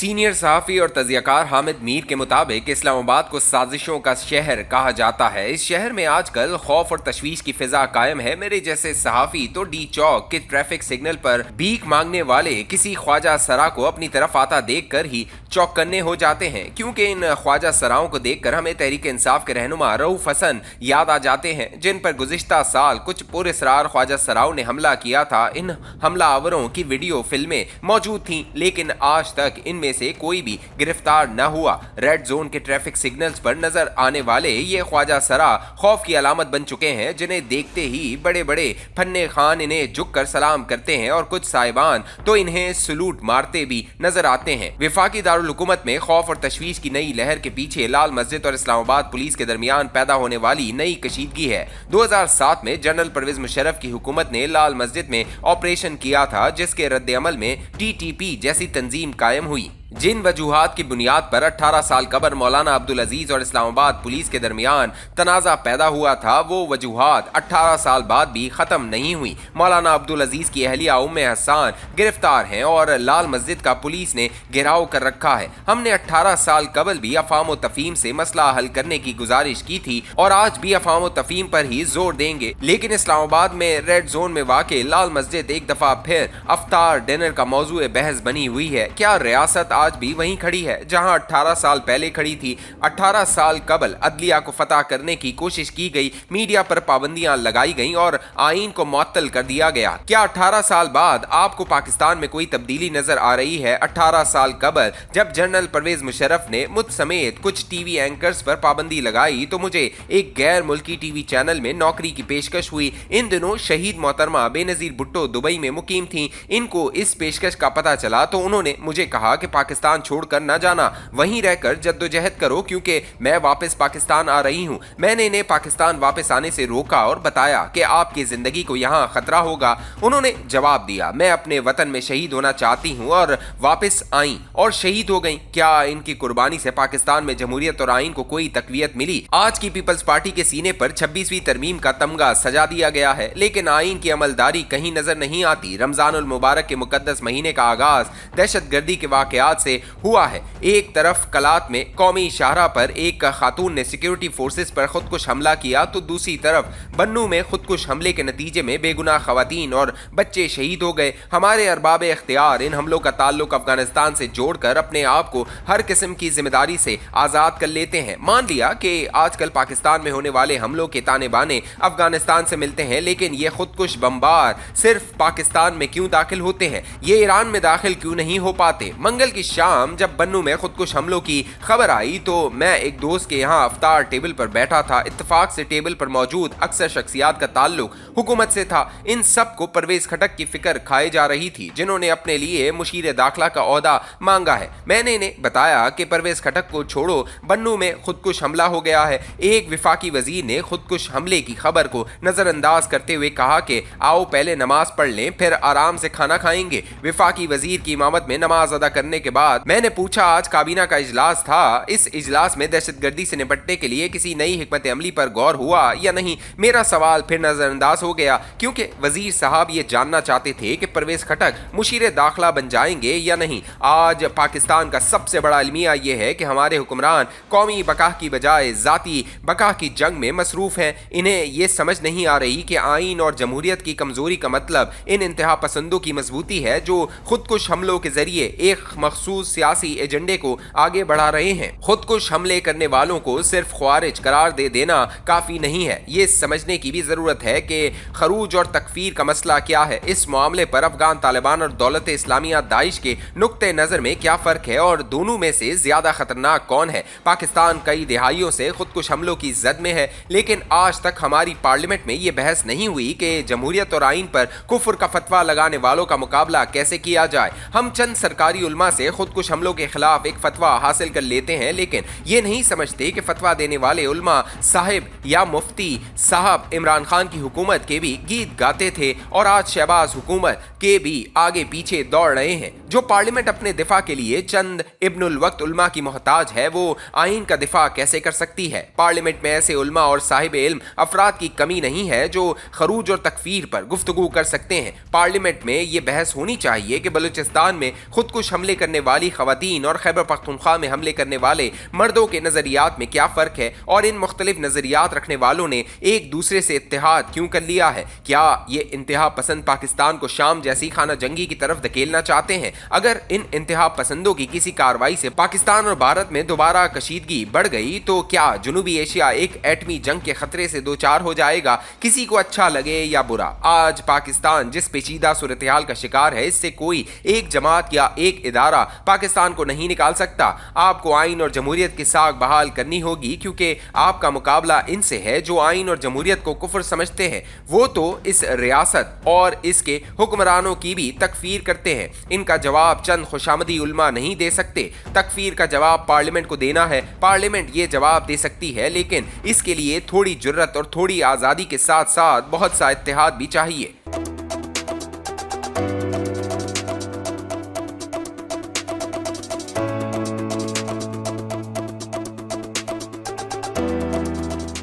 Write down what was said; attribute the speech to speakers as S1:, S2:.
S1: Senior सहाफ़ी और तजियाकार हामिद मीर के मुताबिक इस्लामाबाद को साजिशों का शहर कहा जाता है। इस शहर में आजकल खौफ और तशवीश की फिजा कायम है। मेरे जैसे सहाफ़ी तो डी चौक के ट्रैफिक सिग्नल पर भीख मांगने वाले किसी ख्वाजा सरा को अपनी तरफ आता देखकर ही चौकन्ने हो जाते हैं, क्योंकि इन ख्वाजा सराओं को देखकर हमें तहरीक इंसाफ के रहनुमा रऊफ हसन याद आ जाते हैं, जिन पर गुज़िश्ता साल कुछ पुरअसरार ख्वाजा सराओं ने हमला किया था। इन हमलावरों की वीडियो फिल्में मौजूद थीं, लेकिन आज तक इनमें से कोई भी गिरफ्तार न हुआ। रेड जोन के ट्रैफिक सिग्नल्स पर नजर आने वाले ये ख्वाजा सरा खौफ की अलामत बन चुके हैं, जिन्हें देखते ही बड़े बड़े फन्ने खान इन्हें झुककर सलाम करते हैं और कुछ साहिबान तो इन्हें सलूट मारते भी नजर आते हैं। विफाकी दारुल हुकूमत में खौफ और तशवीश की नई लहर के पीछे लाल मस्जिद और इस्लामाबाद पुलिस के दरमियान पैदा होने वाली नई कशीदगी है। 2007 में जनरल परवेज मुशर्रफ की हुकूमत ने लाल मस्जिद में ऑपरेशन किया था, जिसके रद्द-ए-अमल में टीटीपी जैसी तंजीम कायम हुई। जिन वजूहात की बुनियाद पर 18 साल कबल मौलाना अब्दुल अजीज और इस्लामाबाद पुलिस के दरमियान तनाज़ा पैदा हुआ था, वो वजूहात 18 साल बाद भी ख़त्म नहीं हुई। मौलाना अब्दुल अजीज की अहलिया उम्मे हसन गिरफ्तार हैं और लाल मस्जिद का पुलिस ने घेराव कर रखा है। हमने 18 साल कबल भी अफाम व तफहीम से मसला हल करने की गुजारिश की थी और आज भी अफाम व तफहीम पर ही जोर देंगे, लेकिन इस्लामाबाद में रेड जोन में वाक़ लाल मस्जिद एक दफ़ा फिर अफ्तार डिनर का मौजूए बहस बनी हुई है। क्या रियासत आज भी वहीं खड़ी है जहां 18 साल पहले खड़ी थी? 18 साल कबल अदलिया को फतह करने की कोशिश की गई, मीडिया पर पाबंदियां लगाई गईं और आईन को मुअत्तल कर दिया गया। क्या 18 साल बाद आपको पाकिस्तान में कोई तब्दीली नजर आ रही है? 18 साल कबल जब जनरल परवेज मुशर्रफ ने मुझ समेत कुछ टीवी एंकर्स पर पाबंदी लगाई तो मुझे एक गैर मुल्की टीवी चैनल में नौकरी की पेशकश हुई। इन दिनों शहीद मोहतरमा बेनजीर भुट्टो दुबई में मुकीम थी। इनको इस पेशकश का पता चला तो उन्होंने मुझे कहा कि पाकिस्तान छोड़कर न जाना, वहीं रहकर जद्दोजहद करो, क्योंकि मैं वापस पाकिस्तान आ रही हूं। मैंने इन्हें पाकिस्तान वापस आने से रोका और बताया कि आपकी जिंदगी को यहां खतरा होगा। उन्होंने जवाब दिया, मैं अपने वतन में शहीद होना चाहती हूं, और वापस आई और शहीद हो गई। क्या इनकी कुर्बानी से पाकिस्तान में जमहूरियत और आइन को कोई तकवीयत मिली? आज की पीपल्स पार्टी के सीने पर 26वीं तरमीम का तमगा सजा दिया गया है, लेकिन आइन की अमलदारी कहीं नजर नहीं आती। रमजानुल मुबारक के मुकद्दस महीने का आगाज दहशतगर्दी के वाकयात से हुआ है। एक तरफ कलात में कौमी शाहरा पर एक खातून ने सिक्योरिटी फोर्सेस पर खुदकुश हमला किया, तो दूसरी तरफ बन्नू में खुदकुश हमले के नतीजे में बेगुनाह खवातीन और बच्चे शहीद हो गए। हमारे अरबाब इख्तियार इन हमलों का ताल्लुक अफगानिस्तान से जोड़कर अपने आप को हर किस्म की जिम्मेदारी से आज़ाद कर लेते हैं। मान लिया कि आजकल पाकिस्तान में होने वाले हमलों के ताने बाने अफगानिस्तान से मिलते हैं, लेकिन ये खुदकुश बमबार सिर्फ पाकिस्तान में क्यों दाखिल होते हैं? ये ईरान में दाखिल क्यों नहीं हो पाते? मंगल की शाम जब बन्नू में खुदकुश हमलों की खबर आई तो मैं एक दोस्त के यहाँ अफ्तार टेबल पर बैठा था। इत्तेफाक से टेबल पर मौजूद अक्सर शख्सियात का ताल्लुक हुकूमत से था। इन सब को परवेज खटक की फिक्र खाए जा रही थी, जिन्होंने अपने लिए मुशीर दाखिला का ओहदा मांगा है। मैंने इन्हें बताया कि परवेज खटक को छोड़ो, बन्नू में खुदकुश हमला हो गया है। एक विफाकी वजीर ने खुदकुश हमले की खबर को नजरअंदाज करते हुए कहा कि आओ पहले नमाज पढ़ लें, फिर आराम से खाना खाएंगे। विफाकी वजीर की इमामत में नमाज अदा करने के बाद मैंने पूछा, आज काबीना का इजलास था, इस इजलास में दहशतगर्दी से निपटने के लिए किसी नई हिकमत अमली पर गौर हुआ या नहीं? मेरा सवाल फिर नजरअंदाज हो गया, क्योंकि वजीर साहब ये जानना चाहते थे कि परवेज खटक मुशीर दाखिला बन जाएंगे या नहीं। आज पाकिस्तान का सबसे बड़ा अलमिया यह है कि हमारे हुक्मरान कौमी बकाह की बजाय जाती बकाह की जंग में मसरूफ हैं। इन्हें यह समझ नहीं आ रही कि आइन और जमहूरियत की कमजोरी का मतलब इन इंतहा पसंदों की मजबूती है, जो खुदकुश हमलों के जरिए एक मखसूस सियासी एजेंडे को आगे बढ़ा रहे हैं। खुदकुश हमले करने वालों को सिर्फ ख्वारिज करार दे देना काफी नहीं है, ये समझने की भी जरूरत है कि खरूज और तकफीर का मसला क्या है। इस मामले पर अफगान तालिबान और दौलत इस्लामिया दाइश के नुक्ते नजर में क्या फर्क है और दोनों में से ज्यादा खतरनाक कौन है? पाकिस्तान कई दिहाइयों से खुदकुश हमलों की जद में है, लेकिन आज तक हमारी पार्लियामेंट में यह बहस नहीं हुई कि जमहूरियत और आइन पर कुफ्र का फतवा लगाने वालों का मुकाबला कैसे किया जाए। हम चंद सरकारी उलमा से खुदकुश हमलों के खिलाफ एक फतवा हासिल कर लेते हैं, लेकिन ये नहीं समझते कि फतवा देने वाले उलमा साहिब या मुफ्ती साहब इमरान खान की हुकूमत के भी गीत गाते थे और आज शहबाज हुकूमत के भी आगे पीछे दौड़ रहे हैं। जो पार्लियामेंट अपने दिफा के लिए चंद इब्नुल वक्त उलमा की मोहताज है, वो आइन का दिफा कैसे कर सकती है? पार्लियामेंट में ऐसे उलमा और साहिब इल्म अफराद की कमी नहीं है जो खरूज और तकफीर पर गुफ्तगू कर सकते हैं। पार्लियामेंट में ये बहस होनी चाहिए कि बलूचिस्तान में खुदकुश हमले करने वाली खवातीन और खैबर पख्तूनख्वा में हमले करने वाले मर्दों के नजरियात में क्या फर्क है और इन मुख्तलिफ नजरियात रखने वालों ने एक दूसरे से इत्तेहाद क्यों कर लिया है? क्या ये इंतहा पसंद पाकिस्तान को शाम जैसी खाना जंगी की तरफ धकेलना चाहते हैं? अगर इन इंतहा पसंदों की किसी कार्रवाई से पाकिस्तान और भारत में दोबारा कशीदगी बढ़ गई तो क्या जनूबी एशिया एक एटमी जंग के खतरे से दो चार हो जाएगा? किसी को अच्छा लगे या बुरा, आज पाकिस्तान जिस पेचीदा सूरत हाल का शिकार है, इससे कोई एक जमात या एक इदारा पाकिस्तान को नहीं निकाल सकता। आपको आइन और जमहूरियत की साख बहाल करनी होगी, क्योंकि आपका मुकाबला इनसे है जो आइन और जमहूरियत को कुफ्र समझते हैं। वो तो इस रियासत और इसके हुक्मरानों की भी तकफीर करते हैं। इनका जवाब चंद खुशामदी उलमा नहीं दे सकते। तकफीर का जवाब पार्लियामेंट को देना है। पार्लियामेंट ये जवाब दे सकती है, लेकिन इसके लिए थोड़ी जुर्रत और थोड़ी आज़ादी के साथ साथ बहुत सा इत्तेहाद भी चाहिए।